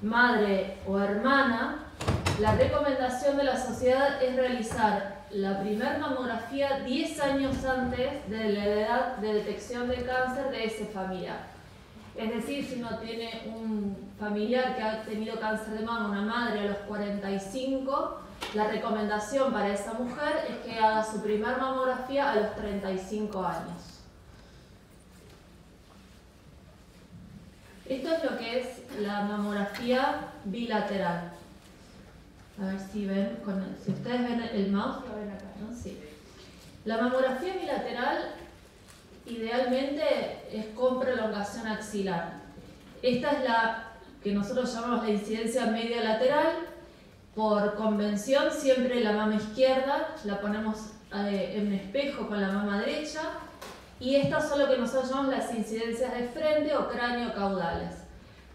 madre o hermana, la recomendación de la sociedad es realizar la primera mamografía 10 años antes de la edad de detección de cáncer de ese familiar. Es decir, si uno tiene un familiar que ha tenido cáncer de mama, una madre a los 45, la recomendación para esa mujer es que haga su primera mamografía a los 35 años. Esto es lo que es la mamografía bilateral. A ver si ven, si ustedes ven el mouse, lo ven acá, ¿no? Sí. La mamografía bilateral idealmente es con prolongación axilar. Esta es la que nosotros llamamos la incidencia media lateral. Por convención, siempre la mama izquierda la ponemos en espejo con la mama derecha. Y estas son lo que nosotros llamamos las incidencias de frente o cráneo-caudales.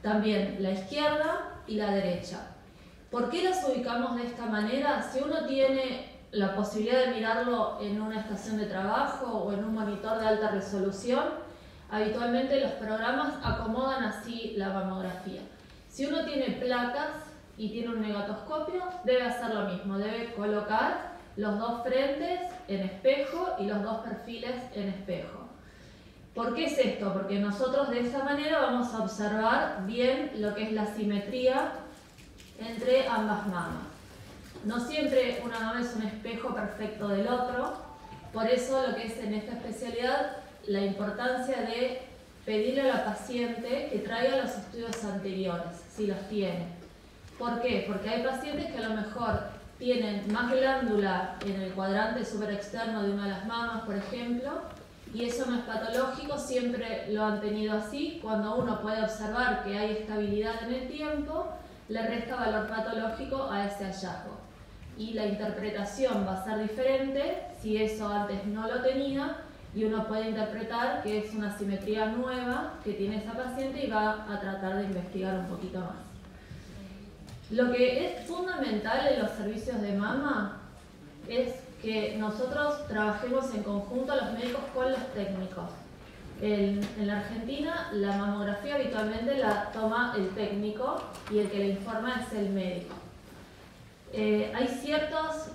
También la izquierda y la derecha. ¿Por qué las ubicamos de esta manera? Si uno tiene la posibilidad de mirarlo en una estación de trabajo o en un monitor de alta resolución, habitualmente los programas acomodan así la mamografía. Si uno tiene placas y tiene un negatoscopio, debe hacer lo mismo, debe colocar los dos frentes en espejo y los dos perfiles en espejo. ¿Por qué es esto? Porque nosotros de esta manera vamos a observar bien lo que es la simetría entre ambas mamas. No siempre una mama es un espejo perfecto del otro, por eso lo que es en esta especialidad la importancia de pedirle a la paciente que traiga los estudios anteriores, si los tiene. ¿Por qué? Porque hay pacientes que a lo mejor tienen más glándula en el cuadrante superexterno de una de las mamas, por ejemplo, y eso no es patológico, siempre lo han tenido así. Cuando uno puede observar que hay estabilidad en el tiempo, le resta valor patológico a ese hallazgo. Y la interpretación va a ser diferente si eso antes no lo tenía, y uno puede interpretar que es una simetría nueva que tiene esa paciente y va a tratar de investigar un poquito más. Lo que es fundamental en los servicios de mama es que nosotros trabajemos en conjunto los médicos con los técnicos. En la Argentina la mamografía habitualmente la toma el técnico y el que le informa es el médico. Hay ciertas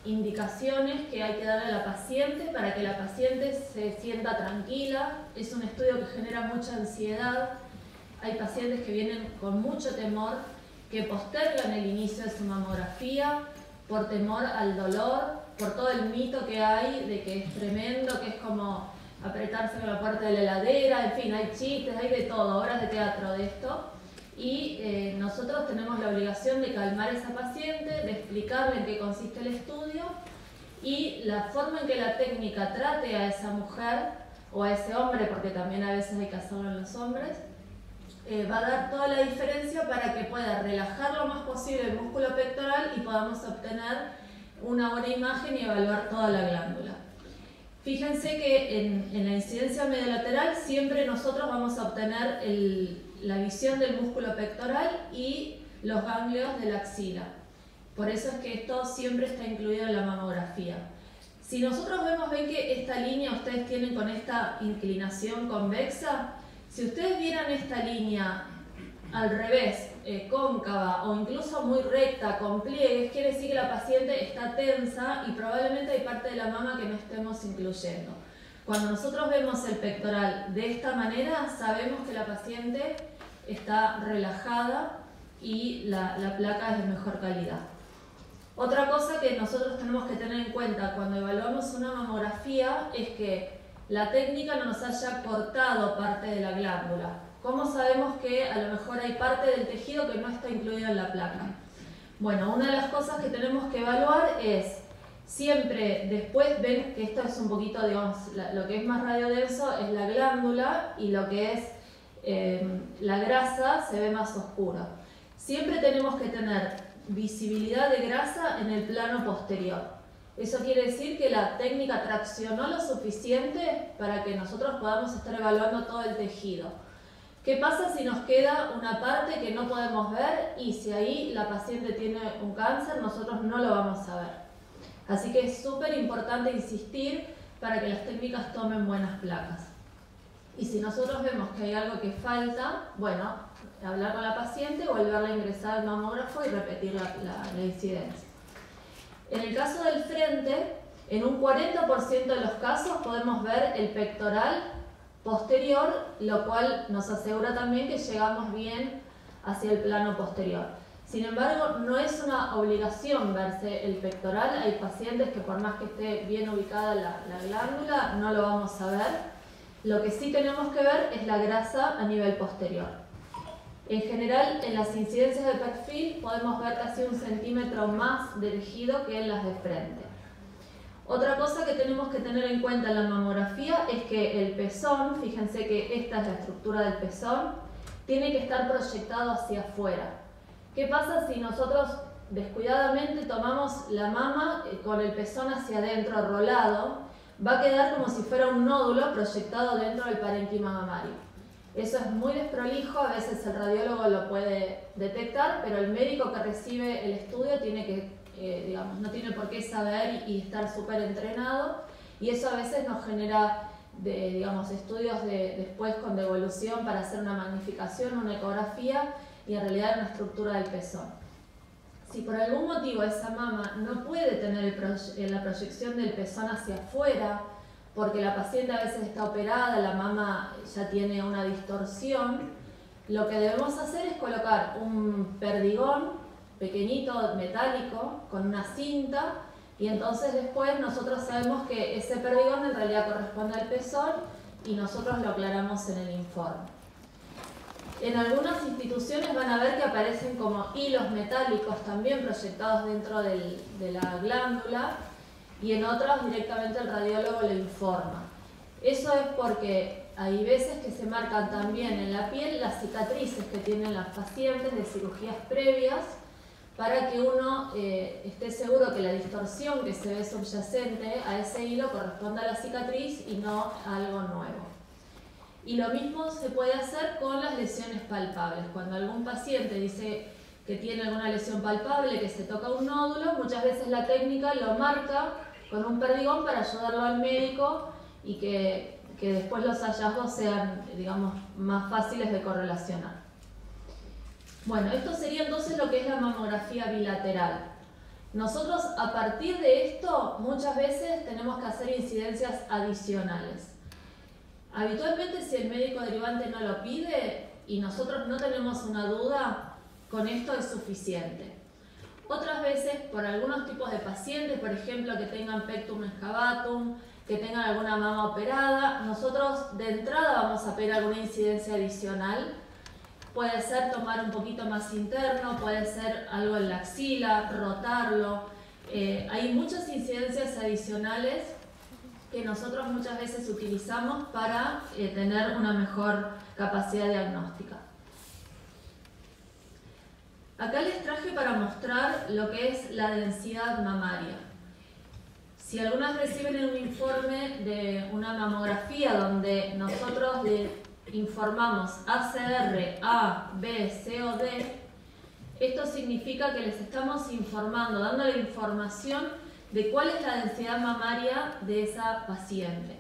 indicaciones que hay que darle a la paciente para que la paciente se sienta tranquila. Es un estudio que genera mucha ansiedad. Hay pacientes que vienen con mucho temor, que postergan el inicio de su mamografía por temor al dolor, por todo el mito que hay de que es tremendo, que es como apretarse con la puerta de la heladera, en fin, hay chistes, hay de todo, obras de teatro de esto. Y nosotros tenemos la obligación de calmar a esa paciente, de explicarle en qué consiste el estudio y la forma en que la técnica trate a esa mujer o a ese hombre, porque también a veces hay que hacerlo en los hombres, va a dar toda la diferencia para que pueda relajar lo más posible el músculo pectoral y podamos obtener una buena imagen y evaluar toda la glándula. Fíjense que en la incidencia mediolateral siempre nosotros vamos a obtener la visión del músculo pectoral y los ganglios de la axila. Por eso es que esto siempre está incluido en la mamografía. Si nosotros ven que esta línea ustedes tienen con esta inclinación convexa, si ustedes vieran esta línea al revés, cóncava o incluso muy recta, con pliegues, quiere decir que la paciente está tensa y probablemente hay parte de la mama que no estemos incluyendo. Cuando nosotros vemos el pectoral de esta manera, sabemos que la paciente está relajada y la placa es de mejor calidad. Otra cosa que nosotros tenemos que tener en cuenta cuando evaluamos una mamografía es que la técnica no nos haya cortado parte de la glándula. ¿Cómo sabemos que a lo mejor hay parte del tejido que no está incluido en la placa? Bueno, una de las cosas que tenemos que evaluar es, siempre después ven que esto es un poquito, digamos, lo que es más radiodenso es la glándula y lo que es la grasa se ve más oscura. Siempre tenemos que tener visibilidad de grasa en el plano posterior. Eso quiere decir que la técnica traccionó lo suficiente para que nosotros podamos estar evaluando todo el tejido. ¿Qué pasa si nos queda una parte que no podemos ver y si ahí la paciente tiene un cáncer, nosotros no lo vamos a ver? Así que es súper importante insistir para que las técnicas tomen buenas placas. Y si nosotros vemos que hay algo que falta, bueno, hablar con la paciente, volverla a ingresar al mamógrafo y repetir la incidencia. En el caso del frente, en un 40% de los casos podemos ver el pectoral posterior, lo cual nos asegura también que llegamos bien hacia el plano posterior. Sin embargo, no es una obligación verse el pectoral. Hay pacientes que por más que esté bien ubicada la glándula, no lo vamos a ver. Lo que sí tenemos que ver es la grasa a nivel posterior. En general, en las incidencias de perfil podemos ver casi 1 centímetro más de tejido que en las de frente. Otra cosa que tenemos que tener en cuenta en la mamografía es que el pezón, fíjense que esta es la estructura del pezón, tiene que estar proyectado hacia afuera. ¿Qué pasa si nosotros descuidadamente tomamos la mama con el pezón hacia adentro rolado? Va a quedar como si fuera un nódulo proyectado dentro del parénquima mamario. Eso es muy desprolijo, a veces el radiólogo lo puede detectar, pero el médico que recibe el estudio tiene que, digamos, no tiene por qué saber y estar súper entrenado, y eso a veces nos genera digamos, estudios después con devolución para hacer una magnificación, una ecografía, y en realidad una estructura del pezón. Si por algún motivo esa mama no puede tener la proyección del pezón hacia afuera, porque la paciente a veces está operada, la mama ya tiene una distorsión, lo que debemos hacer es colocar un perdigón pequeñito, metálico, con una cinta, y entonces después nosotros sabemos que ese perdigón en realidad corresponde al pezón y nosotros lo aclaramos en el informe. En algunas instituciones van a ver que aparecen como hilos metálicos también proyectados dentro de la glándula, y en otras directamente el radiólogo le informa. Eso es porque hay veces que se marcan también en la piel las cicatrices que tienen las pacientes de cirugías previas, para que uno esté seguro que la distorsión que se ve subyacente a ese hilo corresponde a la cicatriz y no a algo nuevo. Y lo mismo se puede hacer con las lesiones palpables. Cuando algún paciente dice que tiene alguna lesión palpable, que se toca un nódulo, muchas veces la técnica lo marca con un perdigón para ayudarlo al médico y que después los hallazgos sean, digamos, más fáciles de correlacionar. Bueno, esto sería entonces lo que es la mamografía bilateral. Nosotros a partir de esto muchas veces tenemos que hacer incidencias adicionales. Habitualmente si el médico derivante no lo pide y nosotros no tenemos una duda, con esto es suficiente. Otras veces, por algunos tipos de pacientes, por ejemplo que tengan pectum excavatum, que tengan alguna mama operada, nosotros de entrada vamos a pedir alguna incidencia adicional. Puede ser tomar un poquito más interno, puede ser algo en la axila, rotarlo. Hay muchas incidencias adicionales que nosotros muchas veces utilizamos para tener una mejor capacidad diagnóstica. Acá les traje para mostrar lo que es la densidad mamaria. Si algunas reciben un informe de una mamografía donde nosotros le informamos ACR, A, B, C o D, esto significa que les estamos informando, dando la información de cuál es la densidad mamaria de esa paciente.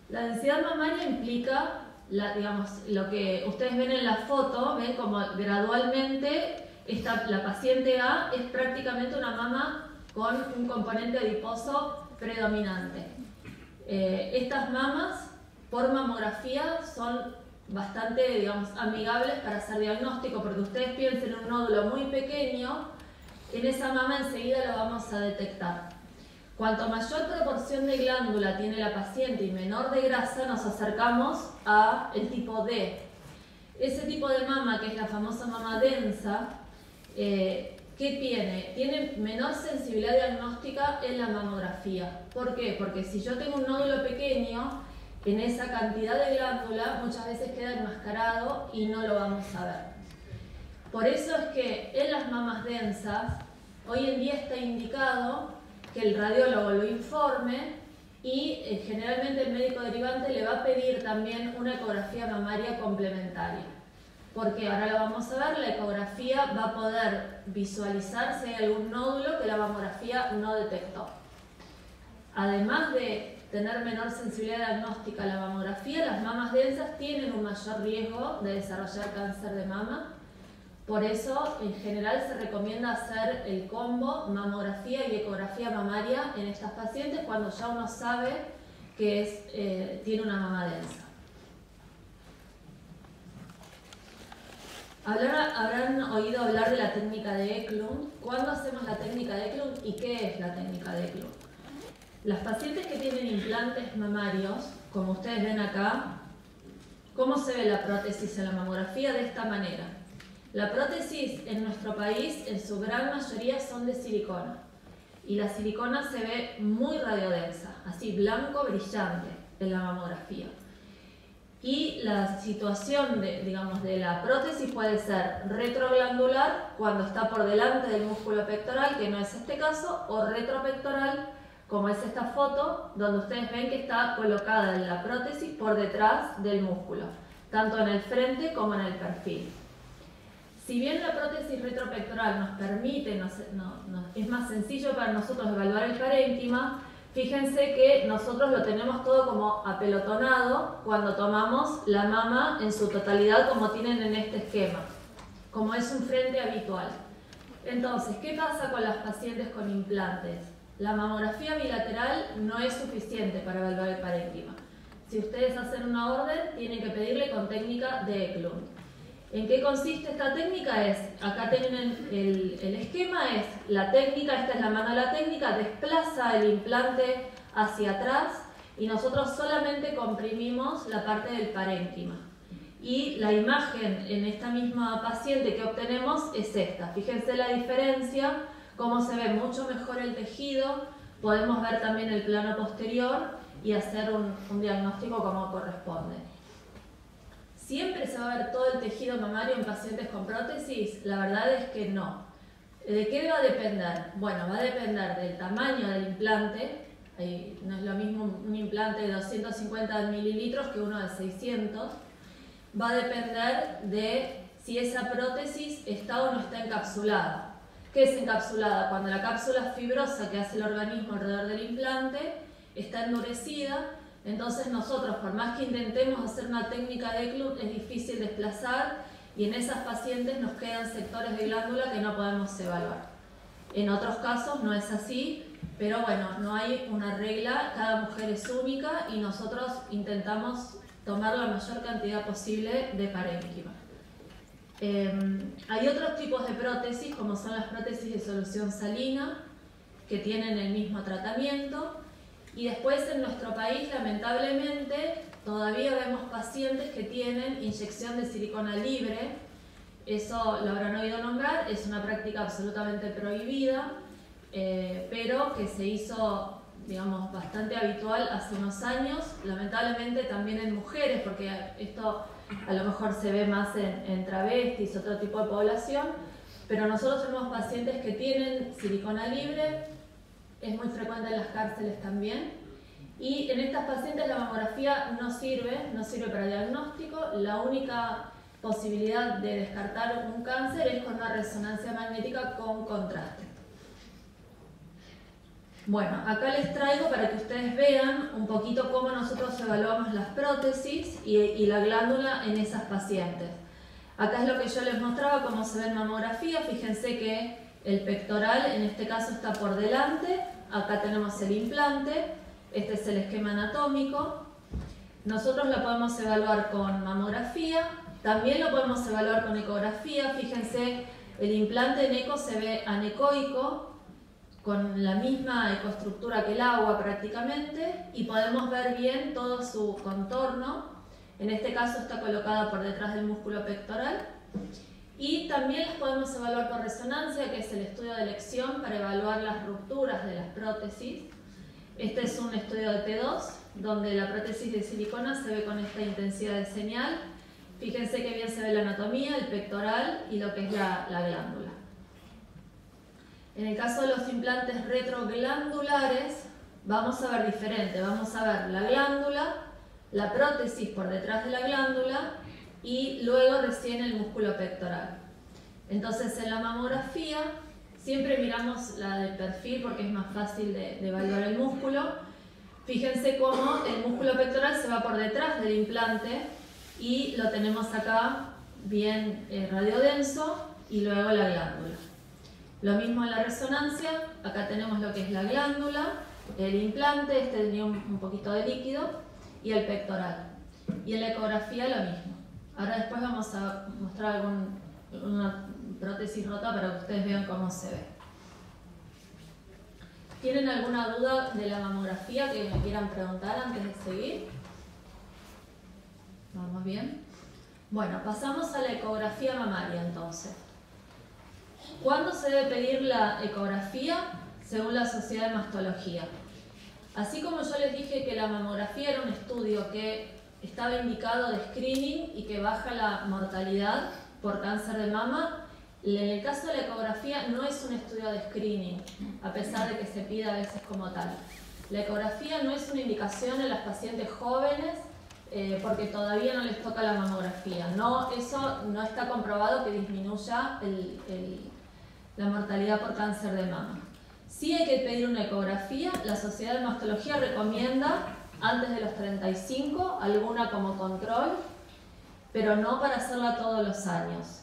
La densidad mamaria implica, digamos, lo que ustedes ven en la foto, ven como gradualmente la paciente A es prácticamente una mama con un componente adiposo predominante. Estas mamas por mamografía son bastante, digamos, amigables para hacer diagnóstico, porque ustedes piensen en un nódulo muy pequeño, en esa mama enseguida lo vamos a detectar. Cuanto mayor proporción de glándula tiene la paciente y menor de grasa, nos acercamos a el tipo D. Ese tipo de mama, que es la famosa mama densa, ¿qué tiene? Tiene menor sensibilidad diagnóstica en la mamografía. ¿Por qué? Porque si yo tengo un nódulo pequeño, en esa cantidad de glándula muchas veces queda enmascarado y no lo vamos a ver. Por eso es que en las mamas densas, hoy en día está indicado que el radiólogo lo informe y generalmente el médico derivante le va a pedir también una ecografía mamaria complementaria. Porque ahora lo vamos a ver, la ecografía va a poder visualizar si hay algún nódulo que la mamografía no detectó. Además de tener menor sensibilidad diagnóstica a la mamografía, las mamas densas tienen un mayor riesgo de desarrollar cáncer de mama. Por eso, en general, se recomienda hacer el combo mamografía y ecografía mamaria en estas pacientes cuando ya uno sabe que tiene una mama densa. Habrán oído hablar de la técnica de Eklund. ¿Cuándo hacemos la técnica de Eklund y qué es la técnica de Eklund? Las pacientes que tienen implantes mamarios, como ustedes ven acá, ¿cómo se ve la prótesis en la mamografía? De esta manera. La prótesis en nuestro país, en su gran mayoría, son de silicona. Y la silicona se ve muy radiodensa, así blanco, brillante en la mamografía. Y la situación de la prótesis puede ser retroglandular, cuando está por delante del músculo pectoral, que no es este caso, o retropectoral, como es esta foto, donde ustedes ven que está colocada la prótesis por detrás del músculo, tanto en el frente como en el perfil. Si bien la prótesis retropectoral nos permite, es más sencillo para nosotros evaluar el parénquima, fíjense que nosotros lo tenemos todo como apelotonado cuando tomamos la mama en su totalidad, como tienen en este esquema, como es un frente habitual. Entonces, ¿qué pasa con las pacientes con implantes? La mamografía bilateral no es suficiente para evaluar el parénquima. Si ustedes hacen una orden, tienen que pedirle con técnica de Eklund. ¿En qué consiste esta técnica? Acá tienen el esquema, es la técnica, esta es la mano de la técnica, desplaza el implante hacia atrás y nosotros solamente comprimimos la parte del parénquima. Y la imagen en esta misma paciente que obtenemos es esta. Fíjense la diferencia, cómo se ve mucho mejor el tejido, podemos ver también el plano posterior y hacer un diagnóstico como corresponde. ¿Siempre se va a ver todo el tejido mamario en pacientes con prótesis? La verdad es que no. ¿De qué va a depender? Bueno, va a depender del tamaño del implante. No es lo mismo un implante de 250 mililitros que uno de 600. Va a depender de si esa prótesis está o no está encapsulada. ¿Qué es encapsulada? Cuando la cápsula fibrosa que hace el organismo alrededor del implante está endurecida. Entonces nosotros, por más que intentemos hacer una técnica de Eklund, es difícil desplazar y en esas pacientes nos quedan sectores de glándula que no podemos evaluar. En otros casos no es así, pero bueno, no hay una regla, cada mujer es única y nosotros intentamos tomar la mayor cantidad posible de parénquima. Hay otros tipos de prótesis, como son las prótesis de solución salina, que tienen el mismo tratamiento. Y después en nuestro país, lamentablemente, todavía vemos pacientes que tienen inyección de silicona libre. Eso lo habrán oído nombrar, es una práctica absolutamente prohibida, pero que se hizo, digamos, bastante habitual hace unos años, lamentablemente también en mujeres, porque esto a lo mejor se ve más en travestis, otro tipo de población, pero nosotros tenemos pacientes que tienen silicona libre. Es muy frecuente en las cárceles también. Y en estas pacientes la mamografía no sirve para diagnóstico. La única posibilidad de descartar un cáncer es con una resonancia magnética con contraste. Bueno, acá les traigo para que ustedes vean un poquito cómo nosotros evaluamos las prótesis y la glándula en esas pacientes. Acá es lo que yo les mostraba, cómo se ve en mamografía. Fíjense que el pectoral en este caso está por delante, acá tenemos el implante, este es el esquema anatómico. Nosotros lo podemos evaluar con mamografía, también lo podemos evaluar con ecografía. Fíjense, el implante en eco se ve anecoico, con la misma ecoestructura que el agua prácticamente, y podemos ver bien todo su contorno. En este caso está colocada por detrás del músculo pectoral. Y también las podemos evaluar por resonancia, que es el estudio de elección para evaluar las rupturas de las prótesis. Este es un estudio de T2, donde la prótesis de silicona se ve con esta intensidad de señal. Fíjense que bien se ve la anatomía, el pectoral y lo que es la glándula. En el caso de los implantes retroglandulares, vamos a ver diferente. Vamos a ver la glándula, la prótesis por detrás de la glándula, y luego recién el músculo pectoral. Entonces en la mamografía siempre miramos la del perfil porque es más fácil de evaluar el músculo. Fíjense cómo el músculo pectoral se va por detrás del implante y lo tenemos acá bien radiodenso y luego la glándula. Lo mismo en la resonancia, acá tenemos lo que es la glándula, el implante, este tenía un poquito de líquido, y el pectoral. Y en la ecografía lo mismo. Ahora después vamos a mostrar una prótesis rota para que ustedes vean cómo se ve. ¿Tienen alguna duda de la mamografía que me quieran preguntar antes de seguir? ¿Vamos bien? Bueno, pasamos a la ecografía mamaria entonces. ¿Cuándo se debe pedir la ecografía? Según la Sociedad de Mastología. Así como yo les dije que la mamografía era un estudio que estaba indicado de screening y que baja la mortalidad por cáncer de mama, en el caso de la ecografía no es un estudio de screening, a pesar de que se pide a veces como tal. La ecografía no es una indicación en las pacientes jóvenes porque todavía no les toca la mamografía. No, eso no está comprobado que disminuya la mortalidad por cáncer de mama. Sí hay que pedir una ecografía. La Sociedad de Mastología recomienda antes de los 35, alguna como control, pero no para hacerla todos los años.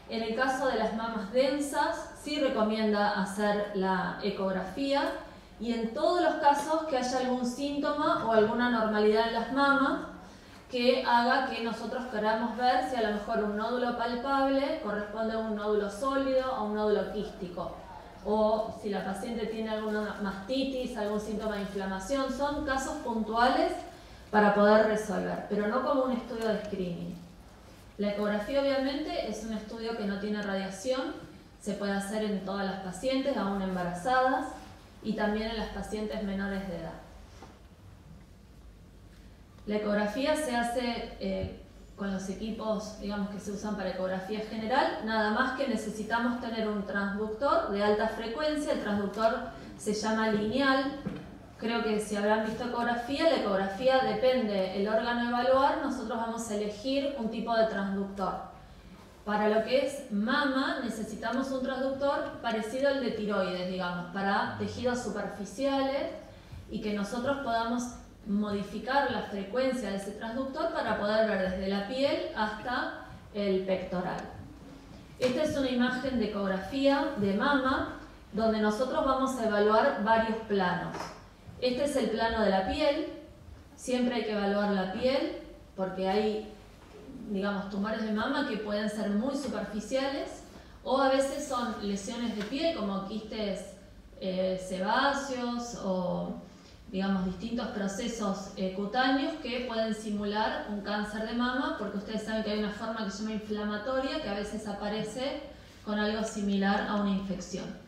En el caso de las mamas densas, sí recomienda hacer la ecografía y en todos los casos que haya algún síntoma o alguna normalidad en las mamas que haga que nosotros queramos ver si a lo mejor un nódulo palpable corresponde a un nódulo sólido o a un nódulo quístico, o si la paciente tiene alguna mastitis, algún síntoma de inflamación. Son casos puntuales para poder resolver, pero no como un estudio de screening. La ecografía obviamente es un estudio que no tiene radiación, se puede hacer en todas las pacientes, aún embarazadas, y también en las pacientes menores de edad. La ecografía se hace con los equipos, digamos, que se usan para ecografía general, nada más que necesitamos tener un transductor de alta frecuencia. El transductor se llama lineal. Creo que si habrán visto ecografía, la ecografía depende el órgano a evaluar, nosotros vamos a elegir un tipo de transductor. Para lo que es mama necesitamos un transductor parecido al de tiroides, digamos, para tejidos superficiales y que nosotros podamos modificar la frecuencia de ese transductor para poder ver desde la piel hasta el pectoral. Esta es una imagen de ecografía de mama donde nosotros vamos a evaluar varios planos. Este es el plano de la piel. Siempre hay que evaluar la piel porque hay, digamos, tumores de mama que pueden ser muy superficiales o a veces son lesiones de piel como quistes sebáceos o, digamos, distintos procesos cutáneos que pueden simular un cáncer de mama, porque ustedes saben que hay una forma que se llama inflamatoria que a veces aparece con algo similar a una infección.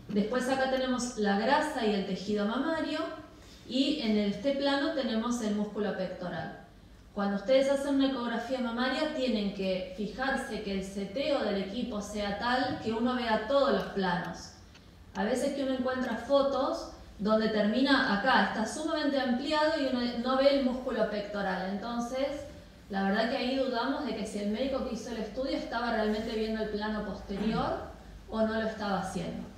Después acá tenemos la grasa y el tejido mamario y en este plano tenemos el músculo pectoral. Cuando ustedes hacen una ecografía mamaria tienen que fijarse que el seteo del equipo sea tal que uno vea todos los planos. A veces que uno encuentra fotos donde termina acá, está sumamente ampliado y uno no ve el músculo pectoral. Entonces, la verdad que ahí dudamos de que si el médico que hizo el estudio estaba realmente viendo el plano posterior o no lo estaba haciendo.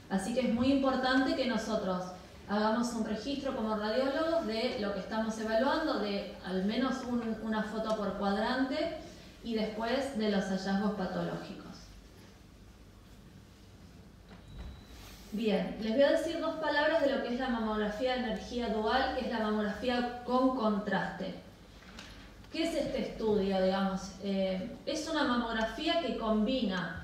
Así que es muy importante que nosotros hagamos un registro como radiólogos de lo que estamos evaluando, de al menos una foto por cuadrante y después de los hallazgos patológicos. Bien, les voy a decir dos palabras de lo que es la mamografía de energía dual, que es la mamografía con contraste. ¿Qué es este estudio, digamos? Es una mamografía que combina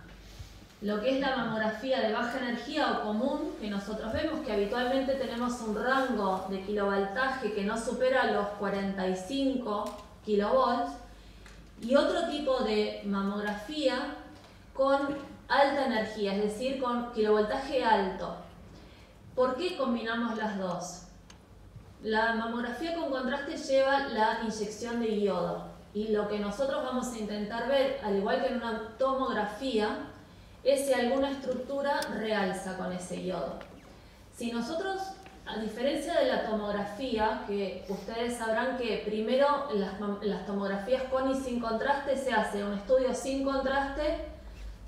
lo que es la mamografía de baja energía o común, que nosotros vemos que habitualmente tenemos un rango de kilovoltaje que no supera los 45 kilovolts, y otro tipo de mamografía con alta energía, es decir, con kilovoltaje alto. ¿Por qué combinamos las dos? La mamografía con contraste lleva la inyección de iodo, y lo que nosotros vamos a intentar ver, al igual que en una tomografía, es si alguna estructura realza con ese iodo. Si nosotros, a diferencia de la tomografía, que ustedes sabrán que primero en las tomografías con y sin contraste se hace un estudio sin contraste,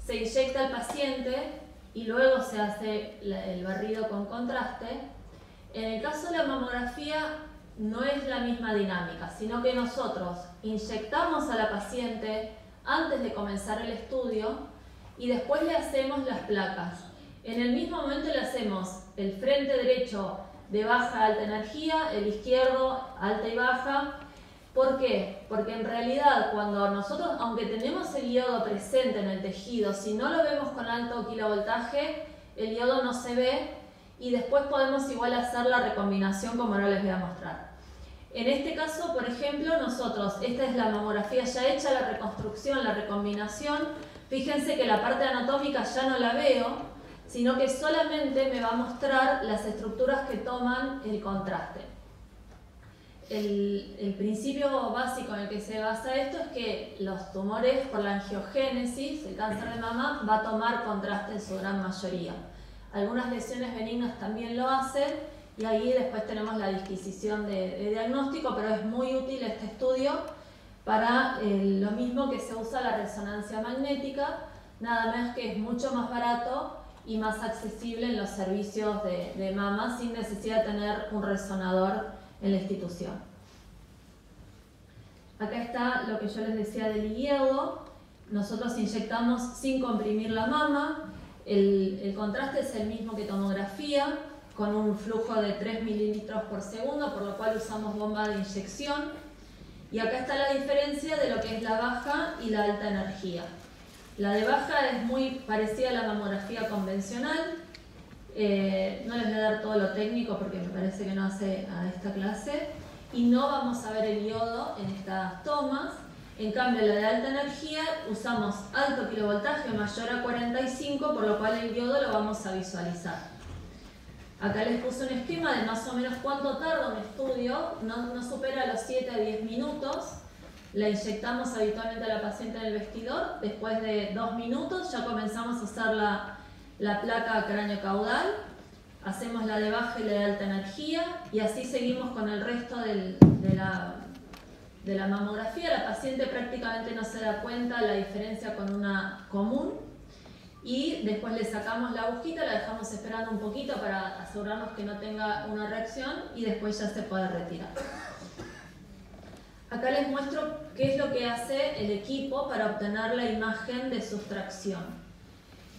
se inyecta al paciente y luego se hace el barrido con contraste. En el caso de la mamografía no es la misma dinámica, sino que nosotros inyectamos a la paciente antes de comenzar el estudio y después le hacemos las placas. En el mismo momento le hacemos el frente derecho de baja a alta energía, el izquierdo alta y baja. ¿Por qué? Porque en realidad cuando nosotros, aunque tenemos el iodo presente en el tejido, si no lo vemos con alto kilovoltaje, el iodo no se ve y después podemos igual hacer la recombinación como ahora les voy a mostrar. En este caso, por ejemplo, nosotros, esta es la mamografía ya hecha, la reconstrucción, la recombinación. Fíjense que la parte anatómica ya no la veo, sino que solamente me va a mostrar las estructuras que toman el contraste. El principio básico en el que se basa esto es que los tumores por la angiogénesis, el cáncer de mama, va a tomar contraste en su gran mayoría. Algunas lesiones benignas también lo hacen y ahí después tenemos la disquisición de diagnóstico, pero es muy útil este estudio para lo mismo que se usa la resonancia magnética, nada más que es mucho más barato y más accesible en los servicios de mama sin necesidad de tener un resonador en la institución. Acá está lo que yo les decía del iodo. Nosotros inyectamos sin comprimir la mama. El contraste es el mismo que tomografía, con un flujo de 3 mililitros por segundo, por lo cual usamos bomba de inyección. Y acá está la diferencia de lo que es la baja y la alta energía. La de baja es muy parecida a la mamografía convencional. No les voy a dar todo lo técnico porque me parece que no hace a esta clase. Y no vamos a ver el iodo en estas tomas. En cambio, la de alta energía usamos alto kilovoltaje mayor a 45, por lo cual el iodo lo vamos a visualizar. Acá les puse un esquema de más o menos cuánto tarda un estudio, no supera los 7 a 10 minutos. La inyectamos habitualmente a la paciente en el vestidor. Después de 2 minutos ya comenzamos a hacer la placa cráneo-caudal. Hacemos la de baja y la de alta energía y así seguimos con el resto de la mamografía. La paciente prácticamente no se da cuenta la diferencia con una común y después le sacamos la agujita, la dejamos esperando un poquito para asegurarnos que no tenga una reacción y después ya se puede retirar. Acá les muestro qué es lo que hace el equipo para obtener la imagen de sustracción.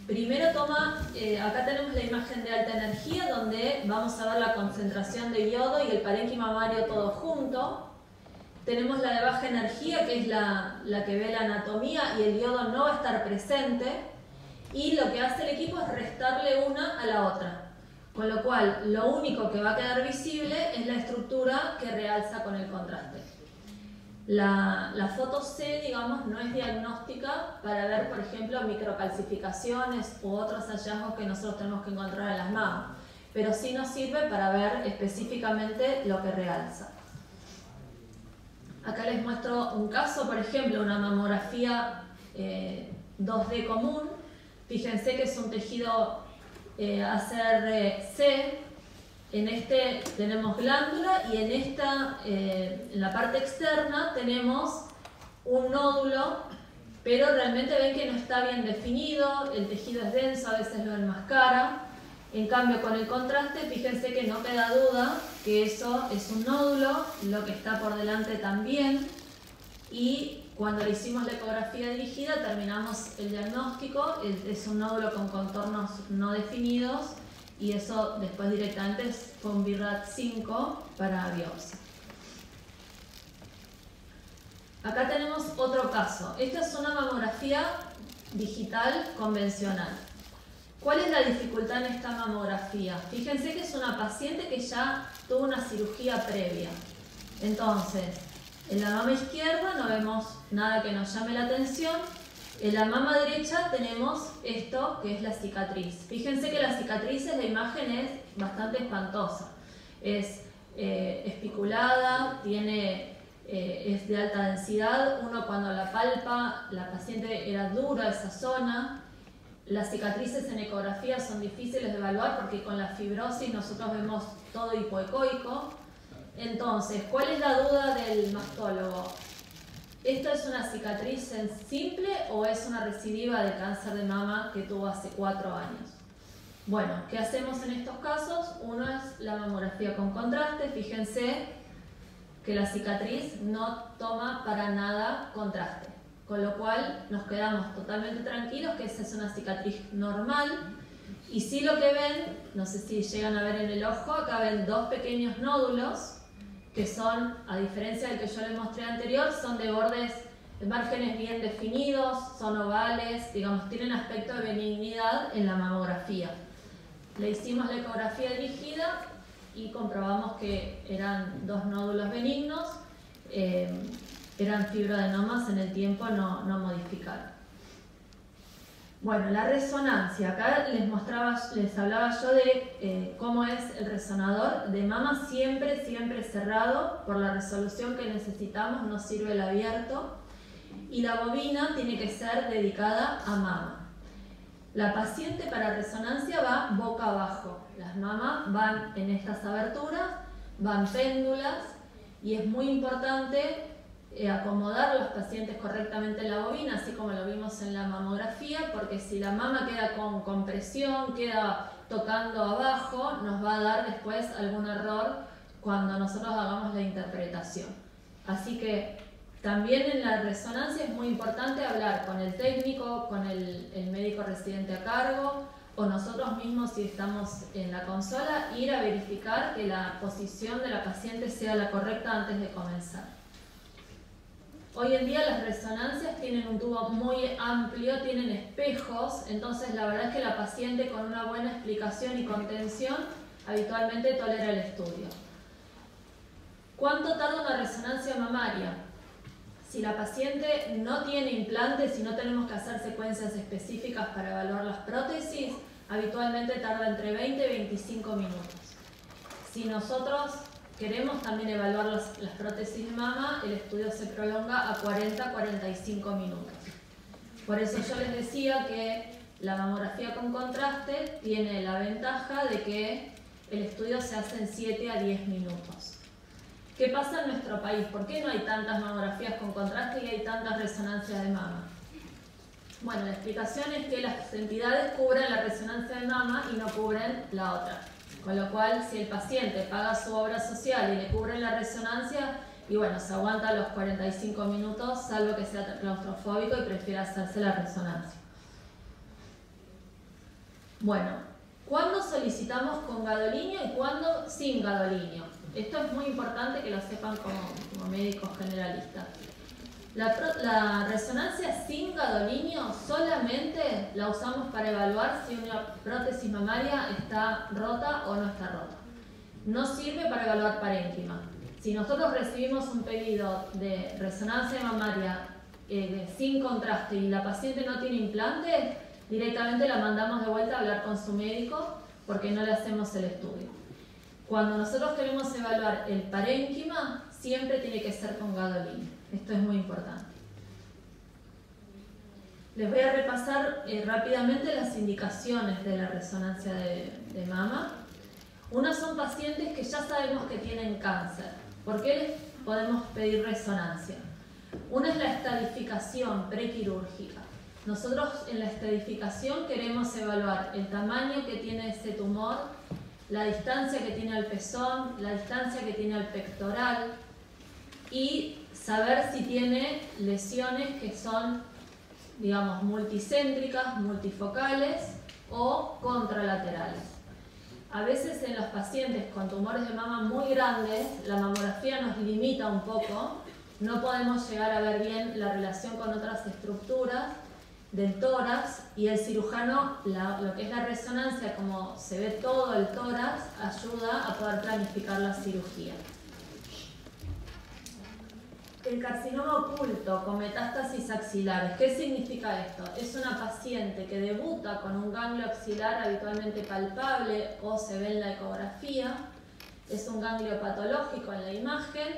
Primero acá tenemos la imagen de alta energía donde vamos a ver la concentración de iodo y el parénquima mamario todo junto. Tenemos la de baja energía que es la que ve la anatomía y el iodo no va a estar presente. Y lo que hace el equipo es restarle una a la otra. Con lo cual lo único que va a quedar visible es la estructura que realza con el contraste. La foto C, digamos, no es diagnóstica para ver, por ejemplo, microcalcificaciones u otros hallazgos que nosotros tenemos que encontrar en las mamas, pero sí nos sirve para ver específicamente lo que realza. Acá les muestro un caso, por ejemplo, una mamografía 2D común. Fíjense que es un tejido ACR-C. En este tenemos glándula y en la parte externa tenemos un nódulo, pero realmente ven que no está bien definido, el tejido es denso, a veces lo enmascara. En cambio, con el contraste, fíjense que no queda duda que eso es un nódulo, lo que está por delante también. Y cuando le hicimos la ecografía dirigida, terminamos el diagnóstico, es un nódulo con contornos no definidos. Y eso después directamente fue un BIRAT 5 para biopsia. Acá tenemos otro caso. Esta es una mamografía digital convencional. ¿Cuál es la dificultad en esta mamografía? Fíjense que es una paciente que ya tuvo una cirugía previa. Entonces, en la mama izquierda no vemos nada que nos llame la atención. En la mama derecha tenemos esto que es la cicatriz. Fíjense que la cicatriz, la imagen es bastante espantosa. Es espiculada, es de alta densidad. Uno cuando la palpa, la paciente era dura esa zona. Las cicatrices en ecografía son difíciles de evaluar porque con la fibrosis nosotros vemos todo hipoecoico. Entonces, ¿cuál es la duda del mastólogo? ¿Esto es una cicatriz simple o es una recidiva de cáncer de mama que tuvo hace 4 años? Bueno, ¿qué hacemos en estos casos? Uno es la mamografía con contraste. Fíjense que la cicatriz no toma para nada contraste, con lo cual nos quedamos totalmente tranquilos que esa es una cicatriz normal. Y sí, lo que ven, no sé si llegan a ver en el ojo, acá ven dos pequeños nódulos que son, a diferencia del que yo les mostré anterior, son de bordes, de márgenes bien definidos, son ovales, digamos, tienen aspecto de benignidad en la mamografía. Le hicimos la ecografía dirigida y comprobamos que eran dos nódulos benignos, eran fibroadenomas en el tiempo no modificados. Bueno, la resonancia, acá les hablaba yo de cómo es el resonador de mama, siempre cerrado, por la resolución que necesitamos, no sirve el abierto, y la bobina tiene que ser dedicada a mama. La paciente para resonancia va boca abajo, las mamas van en estas aberturas, van péndulas, y es muy importante acomodar a los pacientes correctamente en la bobina, así como lo vimos en la mamografía, porque si la mama queda con compresión, queda tocando abajo, nos va a dar después algún error cuando nosotros hagamos la interpretación. Así que también en la resonancia es muy importante hablar con el técnico, con el médico residente a cargo, o nosotros mismos, si estamos en la consola, ir a verificar que la posición de la paciente sea la correcta antes de comenzar. Hoy en día las resonancias tienen un tubo muy amplio, tienen espejos, entonces la verdad es que la paciente con una buena explicación y contención habitualmente tolera el estudio. ¿Cuánto tarda una resonancia mamaria? Si la paciente no tiene implantes y no tenemos que hacer secuencias específicas para evaluar las prótesis, habitualmente tarda entre 20 y 25 minutos. Si nosotros queremos también evaluar las prótesis de mama, el estudio se prolonga a 40-45 minutos. Por eso yo les decía que la mamografía con contraste tiene la ventaja de que el estudio se hace en 7 a 10 minutos. ¿Qué pasa en nuestro país? ¿Por qué no hay tantas mamografías con contraste y hay tantas resonancias de mama? Bueno, la explicación es que las entidades cubren la resonancia de mama y no cubren la otra. Con lo cual, si el paciente paga su obra social y le cubren la resonancia, y bueno, se aguanta los 45 minutos, salvo que sea claustrofóbico y prefiera hacerse la resonancia. Bueno, ¿cuándo solicitamos con gadolinio y cuándo sin gadolinio? Esto es muy importante que lo sepan como médicos generalistas. La resonancia sin gadolinio solamente la usamos para evaluar si una prótesis mamaria está rota o no está rota. No sirve para evaluar parénquima. Si nosotros recibimos un pedido de resonancia mamaria sin contraste y la paciente no tiene implante, directamente la mandamos de vuelta a hablar con su médico porque no le hacemos el estudio. Cuando nosotros queremos evaluar el parénquima, siempre tiene que ser con gadolinio. Esto es muy importante. Les voy a repasar rápidamente las indicaciones de la resonancia de mama. Unas son pacientes que ya sabemos que tienen cáncer. ¿Por qué les podemos pedir resonancia? Una es la estadificación prequirúrgica. Nosotros en la estadificación queremos evaluar el tamaño que tiene ese tumor, la distancia que tiene al pezón, la distancia que tiene al pectoral y saber si tiene lesiones que son, digamos, multicéntricas, multifocales o contralaterales. A veces en los pacientes con tumores de mama muy grandes, la mamografía nos limita un poco, no podemos llegar a ver bien la relación con otras estructuras del tórax y el cirujano, lo que es la resonancia, como se ve todo el tórax, ayuda a poder planificar la cirugía. El carcinoma oculto con metástasis axilares, ¿qué significa esto? Es una paciente que debuta con un ganglio axilar habitualmente palpable o se ve en la ecografía, es un ganglio patológico en la imagen,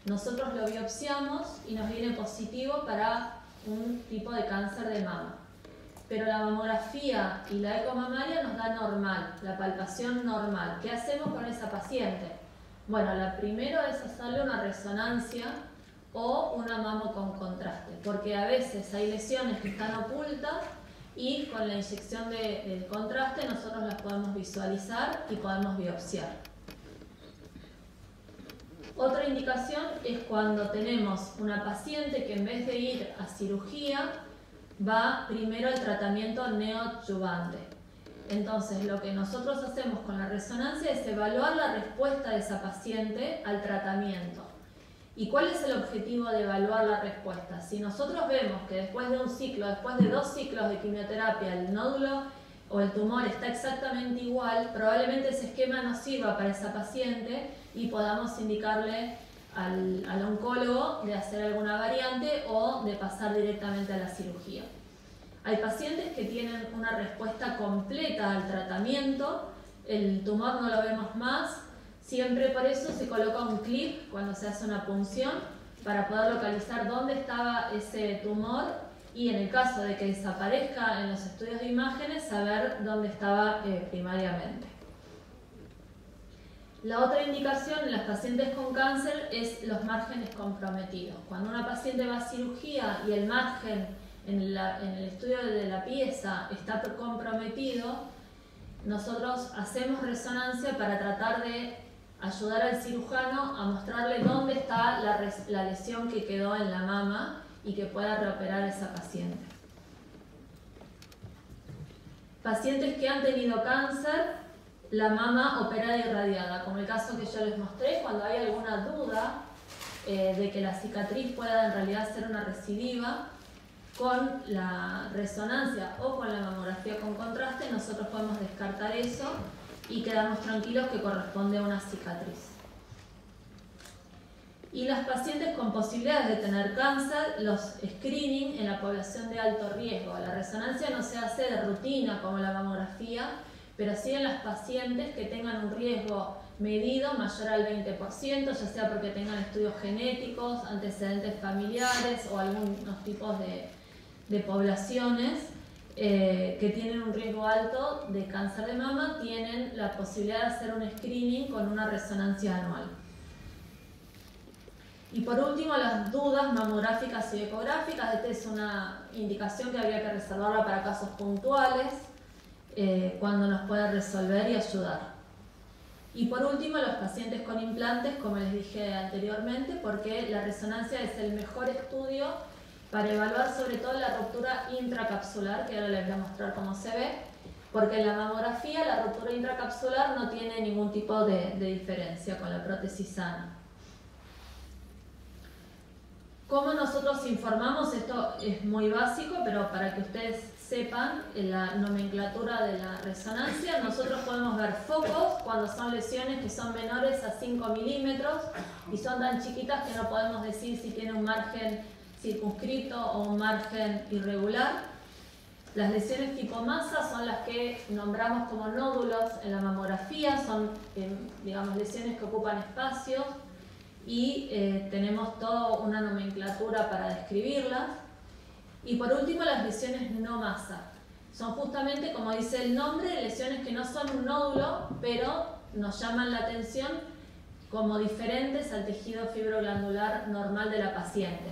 nosotros lo biopsiamos y nos viene positivo para un tipo de cáncer de mama. Pero la mamografía y la ecomamaria nos da normal, la palpación normal. ¿Qué hacemos con esa paciente? Bueno, lo primero es hacerle una resonancia o una mamo con contraste, porque a veces hay lesiones que están ocultas y con la inyección del contraste nosotros las podemos visualizar y podemos biopsiar. Otra indicación es cuando tenemos una paciente que en vez de ir a cirugía va primero al tratamiento neoadyuvante. Entonces, lo que nosotros hacemos con la resonancia es evaluar la respuesta de esa paciente al tratamiento. ¿Y cuál es el objetivo de evaluar la respuesta? Si nosotros vemos que después de un ciclo, después de 2 ciclos de quimioterapia, el nódulo o el tumor está exactamente igual, probablemente ese esquema no sirva para esa paciente y podamos indicarle al oncólogo de hacer alguna variante o de pasar directamente a la cirugía. Hay pacientes que tienen una respuesta completa al tratamiento, el tumor no lo vemos más, siempre por eso se coloca un clip cuando se hace una punción para poder localizar dónde estaba ese tumor y en el caso de que desaparezca en los estudios de imágenes, saber dónde estaba primariamente. La otra indicación en las pacientes con cáncer es los márgenes comprometidos. Cuando una paciente va a cirugía y el margen en el estudio de la pieza está comprometido, nosotros hacemos resonancia para tratar de ayudar al cirujano a mostrarle dónde está la lesión que quedó en la mama y que pueda reoperar a esa paciente. Pacientes que han tenido cáncer, la mama operada y irradiada, como el caso que yo les mostré, cuando hay alguna duda de que la cicatriz pueda en realidad ser una recidiva, con la resonancia o con la mamografía con contraste nosotros podemos descartar eso y quedarnos tranquilos que corresponde a una cicatriz. Y las pacientes con posibilidades de tener cáncer, los screening en la población de alto riesgo. La resonancia no se hace de rutina como la mamografía, pero sí en las pacientes que tengan un riesgo medido mayor al 20%, ya sea porque tengan estudios genéticos, antecedentes familiares o algunos tipos de poblaciones que tienen un riesgo alto de cáncer de mama, tienen la posibilidad de hacer un screening con una resonancia anual. Y por último, las dudas mamográficas y ecográficas. Esta es una indicación que habría que reservarla para casos puntuales, cuando nos puede resolver y ayudar. Y por último, los pacientes con implantes, como les dije anteriormente, porque la resonancia es el mejor estudio para evaluar sobre todo la ruptura intracapsular, que ahora les voy a mostrar cómo se ve, porque en la mamografía la ruptura intracapsular no tiene ningún tipo de diferencia con la prótesis sana. ¿Cómo nosotros informamos? Esto es muy básico, pero para que ustedes sepan la nomenclatura de la resonancia, nosotros podemos ver focos cuando son lesiones que son menores a 5 milímetros y son tan chiquitas que no podemos decir si tiene un margen circunscrito o un margen irregular. Las lesiones tipo masa son las que nombramos como nódulos en la mamografía, son digamos, lesiones que ocupan espacios y tenemos toda una nomenclatura para describirlas. Y por último, las lesiones no masa. Son justamente, como dice el nombre, lesiones que no son un nódulo, pero nos llaman la atención como diferentes al tejido fibroglandular normal de la paciente.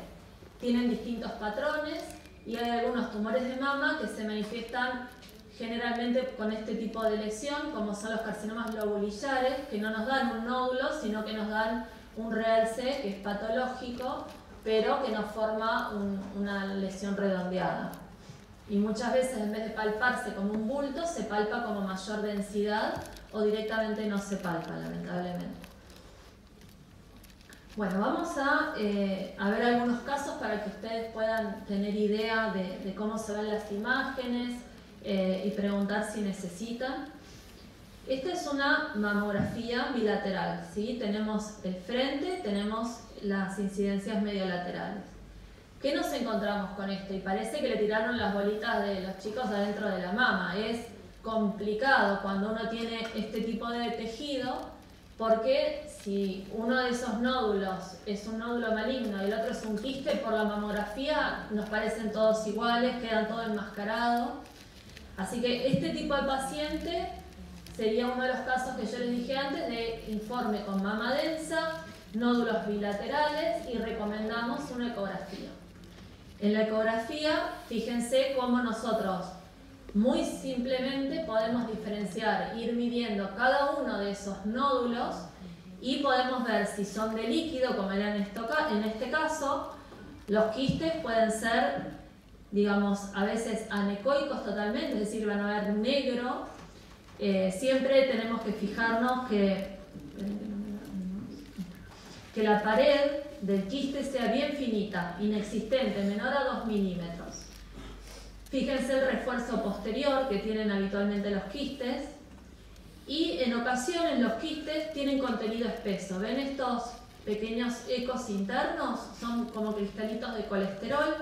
Tienen distintos patrones y hay algunos tumores de mama que se manifiestan generalmente con este tipo de lesión, como son los carcinomas lobulillares, que no nos dan un nódulo, sino que nos dan un realce que es patológico, pero que nos forma una lesión redondeada. Y muchas veces, en vez de palparse como un bulto, se palpa como mayor densidad o directamente no se palpa, lamentablemente. Bueno, vamos a ver algunos casos para que ustedes puedan tener idea de cómo se ven las imágenes y preguntar si necesitan. Esta es una mamografía bilateral, ¿sí? Tenemos el frente, tenemos las incidencias mediolaterales. ¿Qué nos encontramos con esto? Y parece que le tiraron las bolitas de los chicos adentro de la mama. Es complicado cuando uno tiene este tipo de tejido, porque si uno de esos nódulos es un nódulo maligno y el otro es un quiste, por la mamografía nos parecen todos iguales, quedan todos enmascarados. Así que este tipo de paciente sería uno de los casos que yo les dije antes de informe con mama densa, nódulos bilaterales y recomendamos una ecografía. En la ecografía, fíjense cómo nosotros muy simplemente podemos diferenciar, ir midiendo cada uno de esos nódulos y podemos ver si son de líquido, como era en este caso. Los quistes pueden ser, digamos, a veces anecoicos totalmente, es decir, van a ver negro. Siempre tenemos que fijarnos que la pared del quiste sea bien finita, inexistente, menor a 2 milímetros. Fíjense el refuerzo posterior que tienen habitualmente los quistes. Y en ocasiones los quistes tienen contenido espeso. ¿Ven estos pequeños ecos internos? Son como cristalitos de colesterol.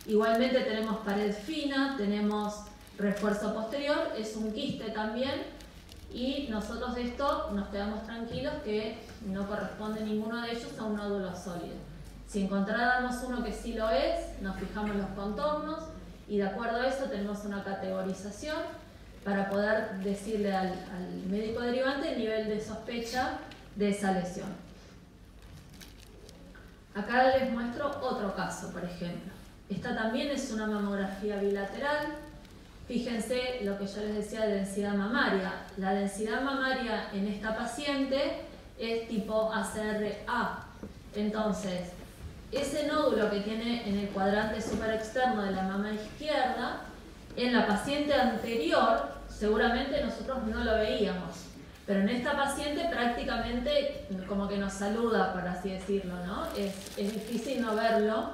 Igualmente tenemos pared fina, tenemos refuerzo posterior, es un quiste también. Y nosotros de esto nos quedamos tranquilos que no corresponde ninguno de ellos a un nódulo sólido. Si encontráramos uno que sí lo es, nos fijamos los contornos y de acuerdo a eso tenemos una categorización para poder decirle al médico derivante el nivel de sospecha de esa lesión. Acá les muestro otro caso, por ejemplo. Esta también es una mamografía bilateral. Fíjense lo que yo les decía de densidad mamaria. La densidad mamaria en esta paciente es tipo ACR-A. Entonces, ese nódulo que tiene en el cuadrante superexterno de la mama izquierda, en la paciente anterior seguramente nosotros no lo veíamos, pero en esta paciente prácticamente como que nos saluda, por así decirlo, ¿no? Es difícil no verlo,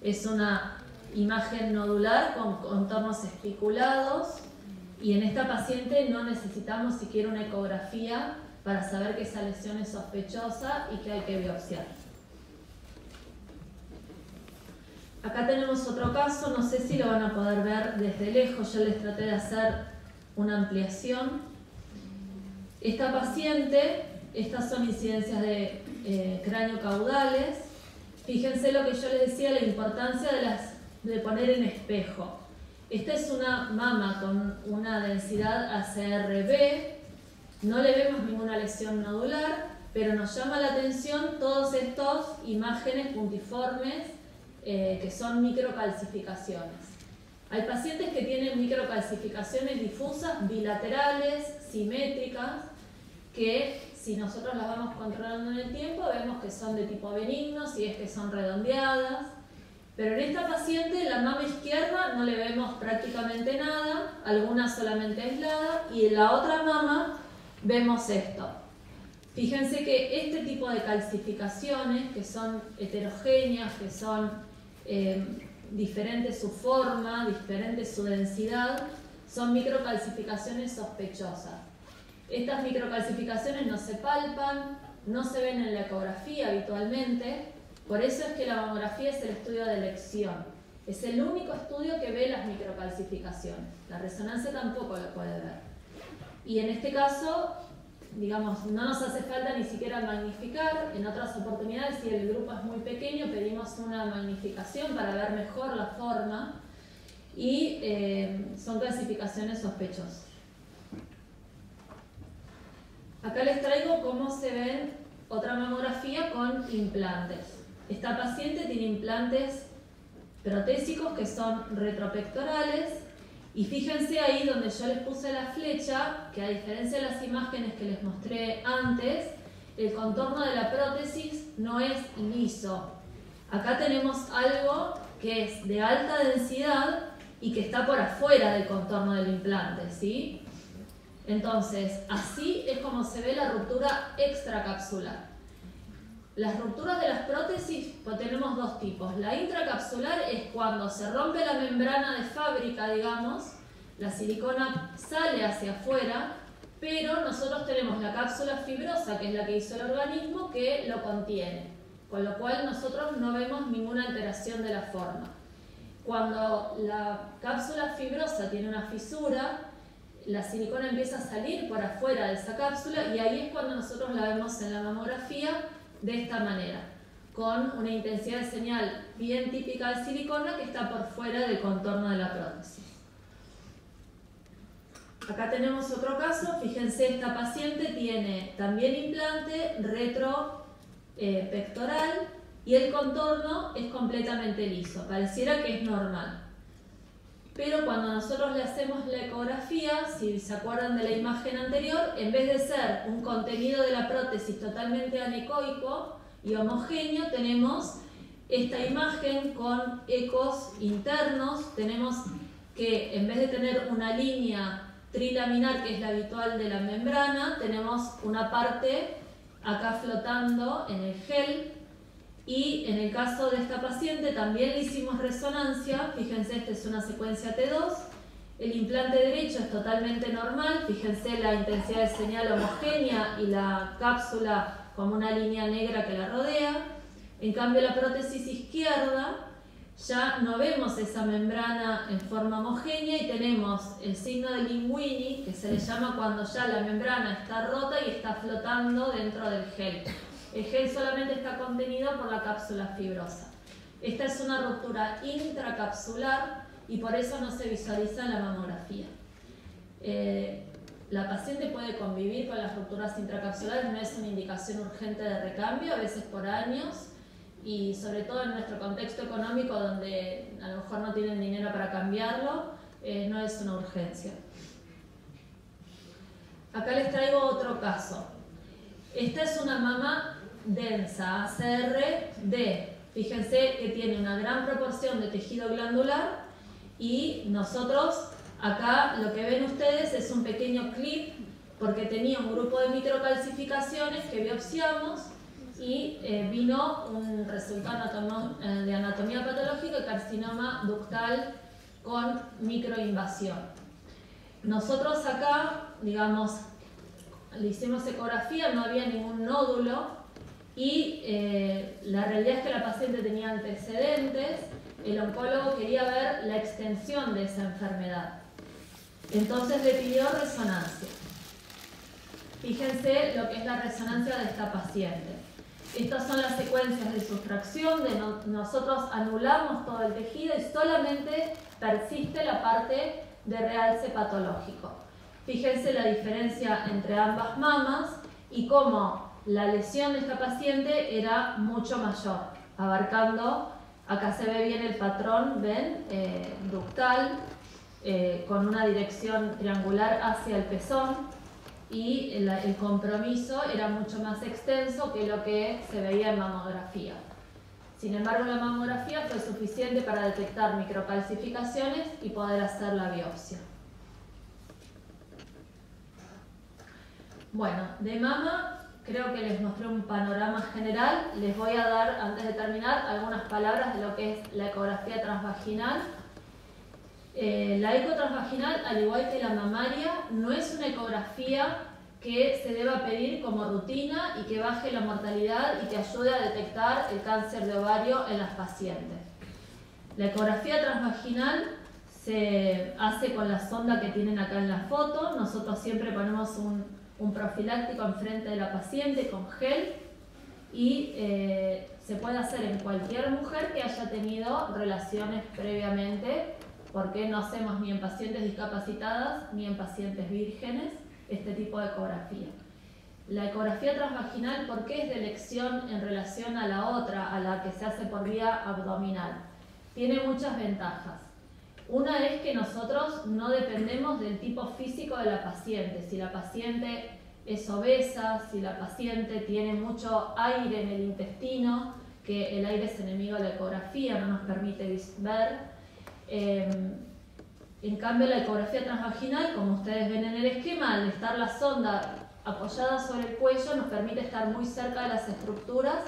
es una imagen nodular con contornos espiculados y en esta paciente no necesitamos siquiera una ecografía para saber que esa lesión es sospechosa y que hay que biopsiar. Acá tenemos otro caso, no sé si lo van a poder ver desde lejos, yo les traté de hacer una ampliación. Esta paciente, estas son incidencias de cráneo caudales. Fíjense lo que yo les decía, la importancia de poner en espejo. Esta es una mama con una densidad ACR-B, no le vemos ninguna lesión nodular, pero nos llama la atención todas estas imágenes puntiformes que son microcalcificaciones. Hay pacientes que tienen microcalcificaciones difusas, bilaterales, simétricas, que si nosotros las vamos controlando en el tiempo vemos que son de tipo benigno, si es que son redondeadas. Pero en esta paciente, en la mama izquierda, no le vemos prácticamente nada, algunas solamente aisladas, y en la otra mama vemos esto. Fíjense que este tipo de calcificaciones, que son heterogéneas, que son diferente su forma, diferente su densidad, son microcalcificaciones sospechosas. Estas microcalcificaciones no se palpan, no se ven en la ecografía habitualmente, por eso es que la mamografía es el estudio de elección. Es el único estudio que ve las microcalcificaciones. La resonancia tampoco lo puede ver. Y en este caso, digamos, no nos hace falta ni siquiera magnificar. En otras oportunidades, si el grupo es muy pequeño, pedimos una magnificación para ver mejor la forma y son clasificaciones sospechosas. Acá les traigo cómo se ven otra mamografía con implantes. Esta paciente tiene implantes protésicos que son retropectorales. Y fíjense ahí donde yo les puse la flecha, que a diferencia de las imágenes que les mostré antes, el contorno de la prótesis no es liso. Acá tenemos algo que es de alta densidad y que está por afuera del contorno del implante, ¿sí? Entonces, así es como se ve la ruptura extracapsular. Las rupturas de las prótesis pues tenemos dos tipos. La intracapsular es cuando se rompe la membrana de fábrica, digamos, la silicona sale hacia afuera, pero nosotros tenemos la cápsula fibrosa, que es la que hizo el organismo, que lo contiene. Con lo cual nosotros no vemos ninguna alteración de la forma. Cuando la cápsula fibrosa tiene una fisura, la silicona empieza a salir por afuera de esa cápsula y ahí es cuando nosotros la vemos en la mamografía de esta manera, con una intensidad de señal bien típica de silicona que está por fuera del contorno de la prótesis. Acá tenemos otro caso, fíjense, esta paciente tiene también implante retropectoral y el contorno es completamente liso, pareciera que es normal. pero cuando nosotros le hacemos la ecografía, si se acuerdan de la imagen anterior, en vez de ser un contenido de la prótesis totalmente anecoico y homogéneo, tenemos esta imagen con ecos internos. Tenemos que en vez de tener una línea trilaminar, que es la habitual de la membrana, tenemos una parte acá flotando en el gel. Y en el caso de esta paciente también le hicimos resonancia. Fíjense, esta es una secuencia T2. El implante derecho es totalmente normal. Fíjense la intensidad de señal homogénea y la cápsula como una línea negra que la rodea. En cambio, la prótesis izquierda ya no vemos esa membrana en forma homogénea y tenemos el signo de Linguini, que se le llama cuando ya la membrana está rota y está flotando dentro del gel. El gel solamente está contenido por la cápsula fibrosa. Esta es una ruptura intracapsular y por eso no se visualiza en la mamografía. La paciente puede convivir con las rupturas intracapsulares, no es una indicación urgente de recambio, a veces por años, y sobre todo en nuestro contexto económico donde a lo mejor no tienen dinero para cambiarlo, no es una urgencia. Acá les traigo otro caso. Esta es una mama densa, ACR-D. Fíjense que tiene una gran proporción de tejido glandular y nosotros acá lo que ven ustedes es un pequeño clip porque tenía un grupo de microcalcificaciones que biopsiamos y vino un resultado de anatomía patológica, carcinoma ductal con microinvasión. Nosotros acá, digamos, le hicimos ecografía, no había ningún nódulo y la realidad es que la paciente tenía antecedentes. El oncólogo quería ver la extensión de esa enfermedad. Entonces le pidió resonancia. Fíjense lo que es la resonancia de esta paciente. Estas son las secuencias de sustracción, nosotros anulamos todo el tejido y solamente persiste la parte de realce patológico. Fíjense la diferencia entre ambas mamas y cómo la lesión de esta paciente era mucho mayor, abarcando, acá se ve bien el patrón, ven, ductal, con una dirección triangular hacia el pezón, y el compromiso era mucho más extenso que lo que se veía en mamografía. Sin embargo, la mamografía fue suficiente para detectar microcalcificaciones y poder hacer la biopsia. Bueno, de mama creo que les mostré un panorama general. Les voy a dar, antes de terminar, algunas palabras de lo que es la ecografía transvaginal. La eco transvaginal, al igual que la mamaria, no es una ecografía que se deba pedir como rutina y que baje la mortalidad y que ayude a detectar el cáncer de ovario en las pacientes. La ecografía transvaginal se hace con la sonda que tienen acá en la foto. Nosotros siempre ponemos un profiláctico enfrente de la paciente con gel y se puede hacer en cualquier mujer que haya tenido relaciones previamente, porque no hacemos ni en pacientes discapacitadas ni en pacientes vírgenes este tipo de ecografía. La ecografía transvaginal, ¿por qué es de elección en relación a la otra, a la que se hace por vía abdominal? Tiene muchas ventajas. Una es que nosotros no dependemos del tipo físico de la paciente. Si la paciente es obesa, si la paciente tiene mucho aire en el intestino, que el aire es enemigo de la ecografía, no nos permite ver. En cambio, la ecografía transvaginal, como ustedes ven en el esquema, al estar la sonda apoyada sobre el cuello, nos permite estar muy cerca de las estructuras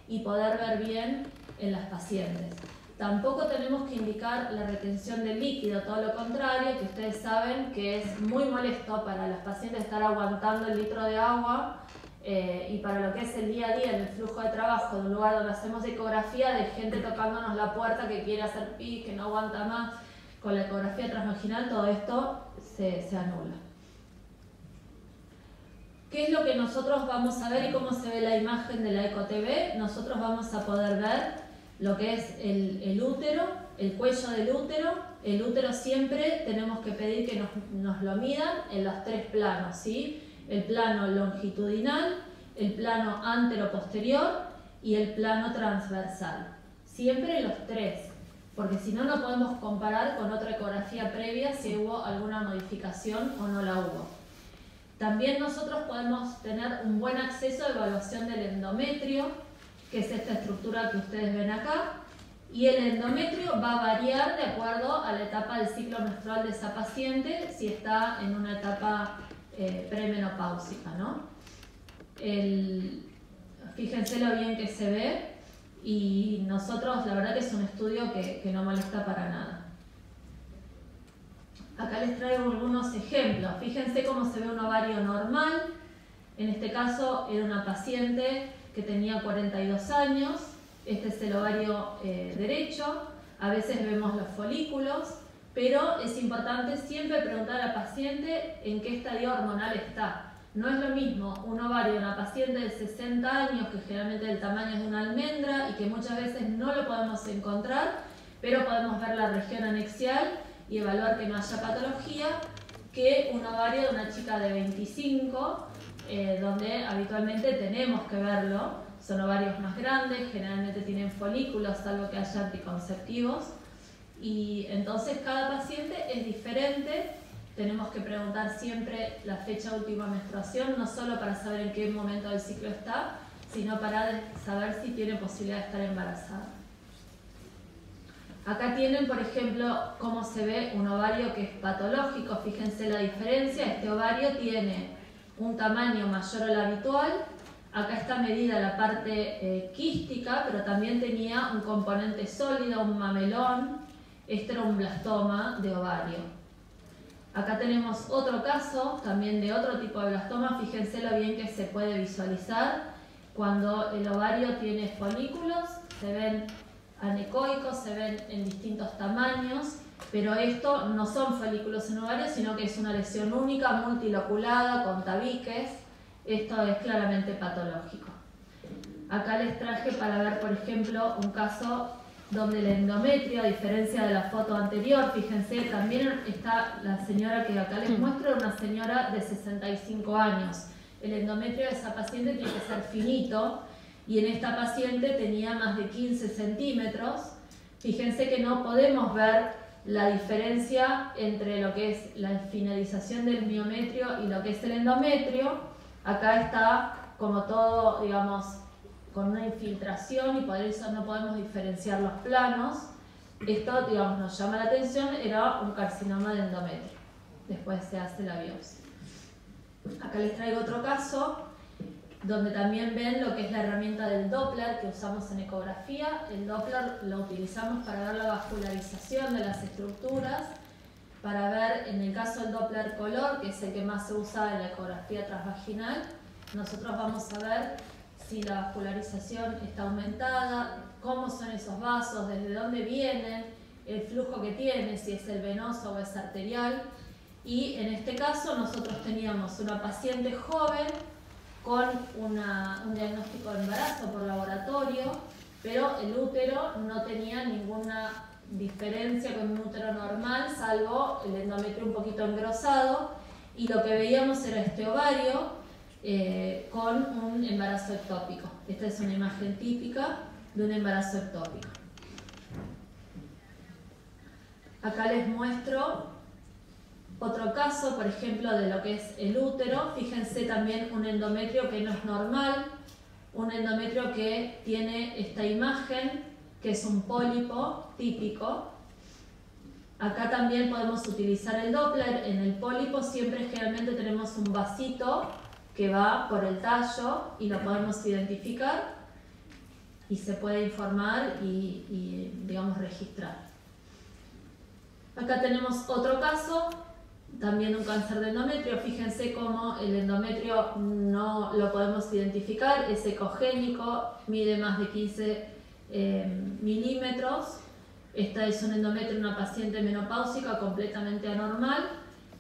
y poder ver bien en las pacientes. Tampoco tenemos que indicar la retención del líquido, todo lo contrario, que ustedes saben que es muy molesto para las pacientes estar aguantando el litro de agua y para lo que es el día a día en el flujo de trabajo de un lugar donde hacemos ecografía, de gente tocándonos la puerta que quiere hacer pis, que no aguanta más. Con la ecografía transvaginal todo esto se anula. ¿Qué es lo que nosotros vamos a ver y cómo se ve la imagen de la EcoTV? Nosotros vamos a poder ver lo que es el útero, el cuello del útero. El útero siempre tenemos que pedir que nos lo midan en los tres planos, ¿sí? El plano longitudinal, el plano antero-posterior y el plano transversal. Siempre los tres. porque si no, no podemos comparar con otra ecografía previa si hubo alguna modificación o no la hubo. También nosotros podemos tener un buen acceso a evaluación del endometrio, que es esta estructura que ustedes ven acá, y el endometrio va a variar de acuerdo a la etapa del ciclo menstrual de esa paciente, si está en una etapa premenopáusica, ¿no? Fíjense lo bien que se ve, y nosotros, la verdad que es un estudio que no molesta para nada. Acá les traigo algunos ejemplos. Fíjense cómo se ve un ovario normal. En este caso era una paciente que tenía 42 años. Este es el ovario derecho. A veces vemos los folículos, pero es importante siempre preguntar al paciente en qué estadio hormonal está. No es lo mismo un ovario de una paciente de 60 años, que generalmente el tamaño es de una almendra y que muchas veces no lo podemos encontrar, pero podemos ver la región anexial y evaluar que no haya patología, que un ovario de una chica de 25, donde habitualmente tenemos que verlo. Son ovarios más grandes, generalmente tienen folículos, salvo que haya anticonceptivos. Y entonces cada paciente es diferente. Tenemos que preguntar siempre la fecha de última menstruación, no solo para saber en qué momento del ciclo está, sino para saber si tiene posibilidad de estar embarazada. Acá tienen, por ejemplo, cómo se ve un ovario que es patológico. Fíjense la diferencia. Este ovario tiene un tamaño mayor al habitual. Acá está medida la parte quística, pero también tenía un componente sólido, un mamelón. Este era un blastoma de ovario. Acá tenemos otro caso, también de otro tipo de blastoma. Fíjense lo bien que se puede visualizar. Cuando el ovario tiene folículos, se ven anecoicos, se ven en distintos tamaños, pero esto no son folículos en ovario, sino que es una lesión única, multiloculada, con tabiques. Esto es claramente patológico. Acá les traje para ver, por ejemplo, un caso donde el endometrio, a diferencia de la foto anterior, fíjense, también está la señora que acá les muestro, una señora de 65 años. El endometrio de esa paciente tiene que ser finito, y en esta paciente tenía más de 15 centímetros. Fíjense que no podemos ver la diferencia entre lo que es la finalización del miometrio y lo que es el endometrio. Acá está como todo, digamos, con una infiltración, y por eso no podemos diferenciar los planos. Esto, digamos, nos llama la atención, era un carcinoma de endometrio. Después se hace la biopsia. Acá les traigo otro caso, donde también ven lo que es la herramienta del Doppler que usamos en ecografía. El Doppler lo utilizamos para ver la vascularización de las estructuras, para ver, en el caso del Doppler color, que es el que más se usa en la ecografía transvaginal, nosotros vamos a ver si la vascularización está aumentada, cómo son esos vasos, desde dónde vienen, el flujo que tiene, si es el venoso o es arterial. Y en este caso nosotros teníamos una paciente joven con un diagnóstico de embarazo por laboratorio, pero el útero no tenía ninguna diferencia con un útero normal, salvo el endometrio un poquito engrosado, y lo que veíamos era este ovario con un embarazo ectópico. Esta es una imagen típica de un embarazo ectópico. Acá les muestro otro caso, por ejemplo, de lo que es el útero. Fíjense también un endometrio que no es normal, un endometrio que tiene esta imagen, que es un pólipo típico. Acá también podemos utilizar el Doppler. En el pólipo siempre generalmente tenemos un vasito que va por el tallo y lo podemos identificar y se puede informar y digamos, registrar. Acá tenemos otro caso, también un cáncer de endometrio. Fíjense cómo el endometrio no lo podemos identificar, es ecogénico, mide más de 15 milímetros. Esta es un endometrio de una paciente menopáusica completamente anormal.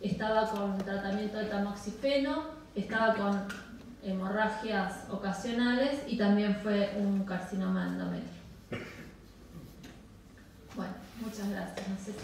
Estaba con tratamiento de tamoxifeno, estaba con hemorragias ocasionales y también fue un carcinoma de endometrio. Bueno, muchas gracias. No sé si